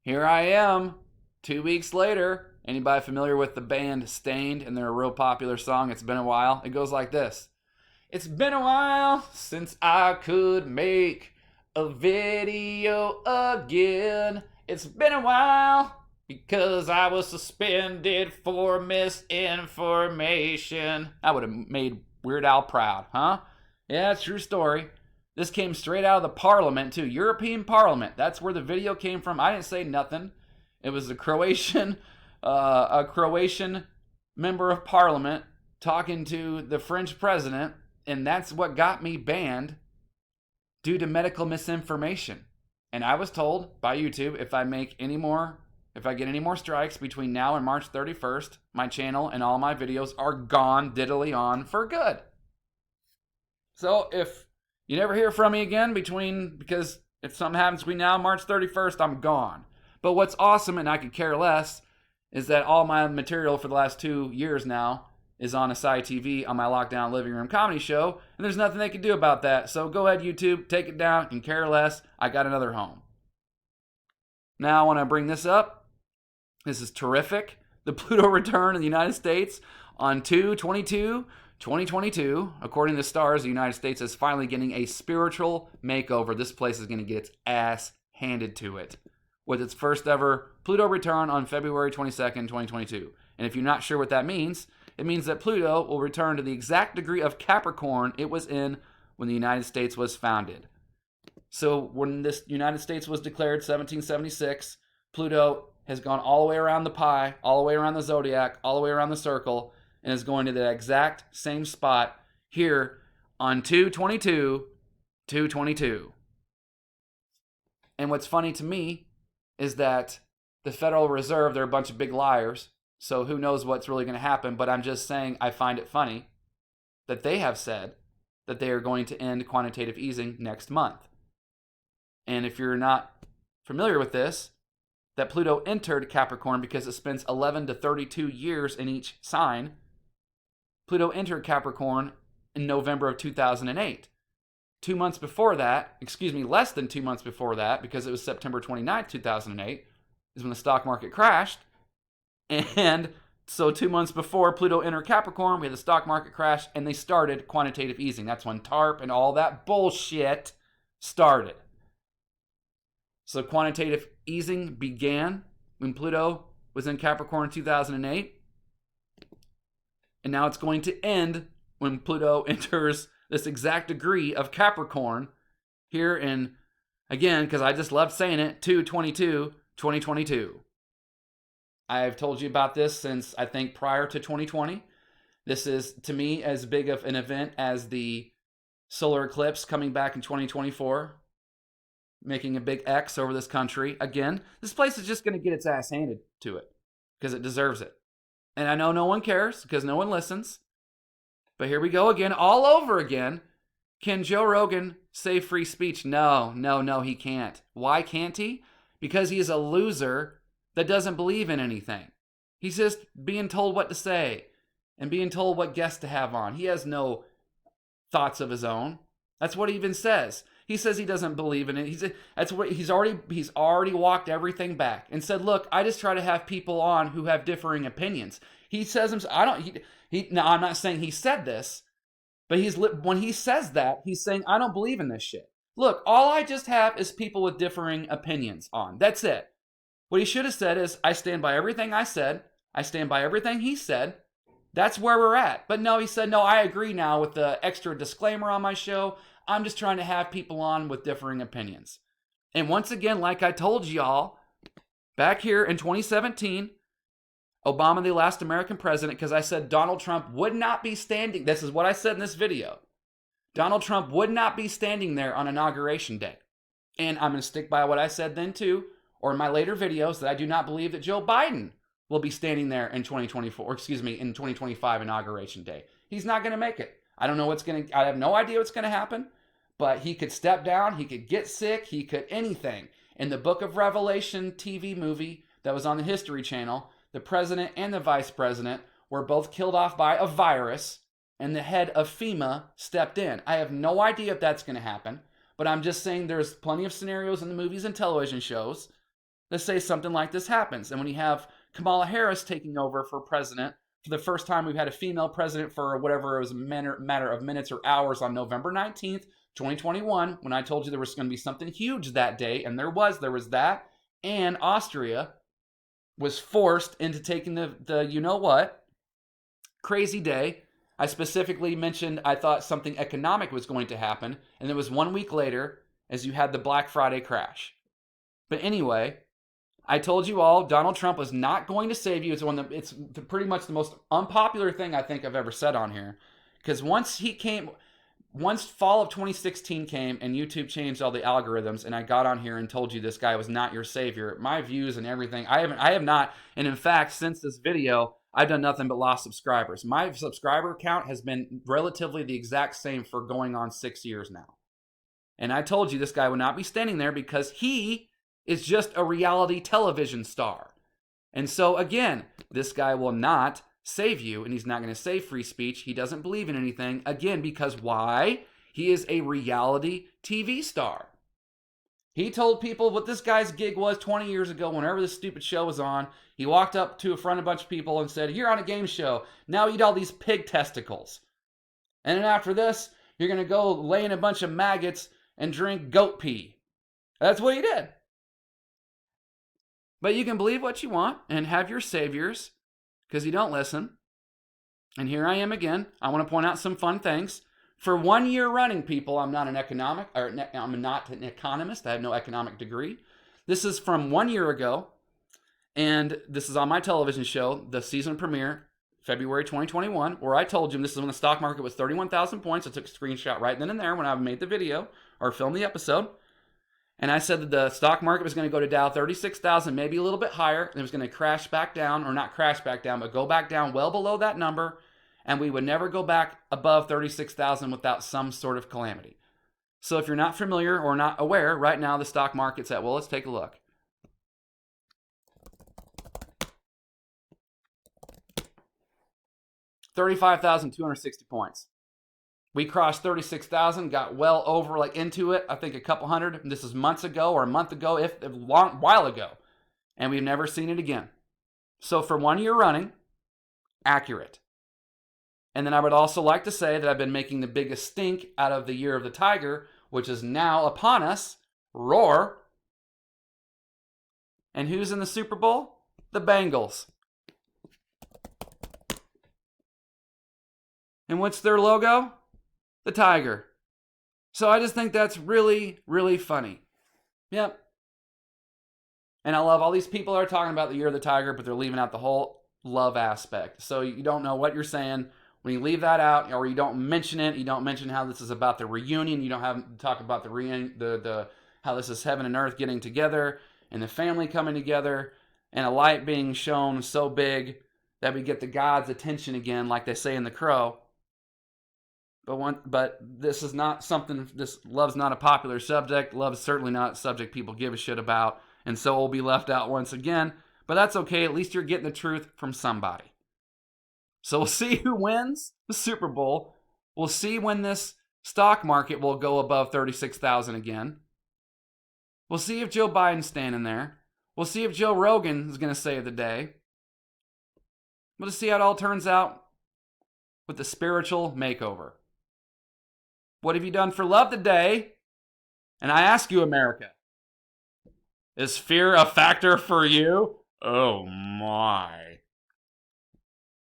here I am 2 weeks later. Anybody familiar with the band Stained and their real popular song, It's Been a While? It goes like this. It's been a while since I could make a video again. It's been a while because I was suspended for misinformation. I would have made Weird Al proud, huh? Yeah, true story. This came straight out of the parliament, too. European Parliament. That's where the video came from. I didn't say nothing. It was a Croatian member of parliament talking to the French president, and that's what got me banned due to medical misinformation. And I was told by YouTube if I get any more strikes between now and March 31st, my channel and all my videos are gone diddly on for good. So if you never hear from me again because if something happens between now and March 31st, I'm gone. But what's awesome, and I could care less, is that all my material for the last 2 years now is on Asai TV on my lockdown living room comedy show, and there's nothing they can do about that. So go ahead, YouTube, take it down, and care less. I got another home. Now I want to bring this up. This is terrific. The Pluto return in the United States on 2/22/2022. According to the stars, the United States is finally getting a spiritual makeover. This place is going to get its ass handed to it with its first ever Pluto return on February 22nd, 2022. And if you're not sure what that means, it means that Pluto will return to the exact degree of Capricorn it was in when the United States was founded. So when this United States was declared 1776, Pluto has gone all the way around the pie, all the way around the zodiac, all the way around the circle, and is going to the exact same spot here on 2/22/2022. And what's funny to me is that the Federal Reserve, they're a bunch of big liars. So who knows what's really going to happen, but I'm just saying I find it funny that they have said that they are going to end quantitative easing next month. And if you're not familiar with this, that Pluto entered Capricorn because it spends 11 to 32 years in each sign. Pluto entered Capricorn in November of 2008. 2 months before that, less than 2 months before that, because it was September 29th, 2008, is when the stock market crashed. And so 2 months before Pluto entered Capricorn, we had the stock market crash, and they started quantitative easing. That's when TARP and all that bullshit started. So quantitative easing began when Pluto was in Capricorn in 2008. And now it's going to end when Pluto enters this exact degree of Capricorn here in, again, because I just love saying it, 2/22/2022. I've told you about this since, I think, prior to 2020. This is, to me, as big of an event as the solar eclipse coming back in 2024, making a big X over this country. Again, this place is just going to get its ass handed to it because it deserves it. And I know no one cares because no one listens. But here we go again, all over again. Can Joe Rogan say free speech? No, he can't. Why can't he? Because he is a loser that doesn't believe in anything. He's just being told what to say and being told what guests to have on. He has no thoughts of his own. That's what he even says. He says he doesn't believe in it. He's already walked everything back and said, "Look, I just try to have people on who have differing opinions." He says himself, now I'm not saying he said this, but when he says that, he's saying, "I don't believe in this shit. Look, all I just have is people with differing opinions on. That's it." What he should have said is, "I stand by everything I said. I stand by everything he said. That's where we're at." But no, he said, "No, I agree now with the extra disclaimer on my show. I'm just trying to have people on with differing opinions." And once again, like I told y'all, back here in 2017, Obama, the last American president, because I said Donald Trump would not be standing. This is what I said in this video. Donald Trump would not be standing there on Inauguration Day. And I'm going to stick by what I said then too, or in my later videos, that I do not believe that Joe Biden will be standing there in 2025 Inauguration Day. He's not going to make it. I have no idea what's going to happen, but he could step down, he could get sick, he could anything. In the Book of Revelation TV movie that was on the History Channel, the president and the vice president were both killed off by a virus, and the head of FEMA stepped in. I have no idea if that's going to happen, but I'm just saying there's plenty of scenarios in the movies and television shows Let's say something like this happens. And when you have Kamala Harris taking over for president, for the first time we've had a female president for whatever it was a matter of minutes or hours on November 19th, 2021, when I told you there was going to be something huge that day, and there was that, and Austria was forced into taking the you know what, crazy day. I specifically mentioned I thought something economic was going to happen, and it was 1 week later as you had the Black Friday crash. But anyway, I told you all Donald Trump was not going to save you. It's pretty much the most unpopular thing I think I've ever said on here. Because once fall of 2016 came and YouTube changed all the algorithms, and I got on here and told you this guy was not your savior, my views and everything, I have not, and in fact, since this video, I've done nothing but lost subscribers. My subscriber count has been relatively the exact same for going on 6 years now. And I told you this guy would not be standing there because he is just a reality television star. And so again, this guy will not save you, and he's not going to save free speech. He doesn't believe in anything, again, because why? He is a reality TV star. He told people what this guy's gig was 20 years ago, whenever this stupid show was on. He walked up to a front of a bunch of people and said, "You're on a game show. Now eat all these pig testicles. And then after this, you're going to go lay in a bunch of maggots and drink goat pee." That's what he did. But you can believe what you want and have your saviors because you don't listen. And here I am again. I want to point out some fun things. For 1 year running, people, I'm not an economist. I have no economic degree. This is from 1 year ago. And this is on my television show, the season premiere, February 2021, where I told you this is when the stock market was 31,000 points. I took a screenshot right then and there when I made the video or filmed the episode. And I said that the stock market was going to go to Dow 36,000, maybe a little bit higher, and it was going to crash back down, or not crash back down, but go back down well below that number, and we would never go back above 36,000 without some sort of calamity. So if you're not familiar or not aware, right now the stock market's at, well, let's take a look. $35,260 points. We crossed 36,000, got well over, into it, I think a couple hundred. This is months ago or a month ago, if a long while ago. And we've never seen it again. So for 1 year running, accurate. And then I would also like to say that I've been making the biggest stink out of the year of the tiger, which is now upon us. Roar. And who's in the Super Bowl? The Bengals. And what's their logo? The tiger. So I just think that's really, really funny. Yep. And I love all these people that are talking about the year of the tiger, but they're leaving out the whole love aspect. So you don't know what you're saying when you leave that out, or you don't mention it. You don't mention how this is about the reunion. You don't have to talk about the how this is heaven and earth getting together and the family coming together and a light being shown so big that we get the God's attention again, like they say in The Crow. But this is not something, love's not a popular subject. Love is certainly not a subject people give a shit about. And so it will be left out once again. But that's okay. At least you're getting the truth from somebody. So we'll see who wins the Super Bowl. We'll see when this stock market will go above 36,000 again. We'll see if Joe Biden's standing there. We'll see if Joe Rogan is going to save the day. We'll just see how it all turns out with the spiritual makeover. What have you done for love today? And I ask you, America, is fear a factor for you? Oh my.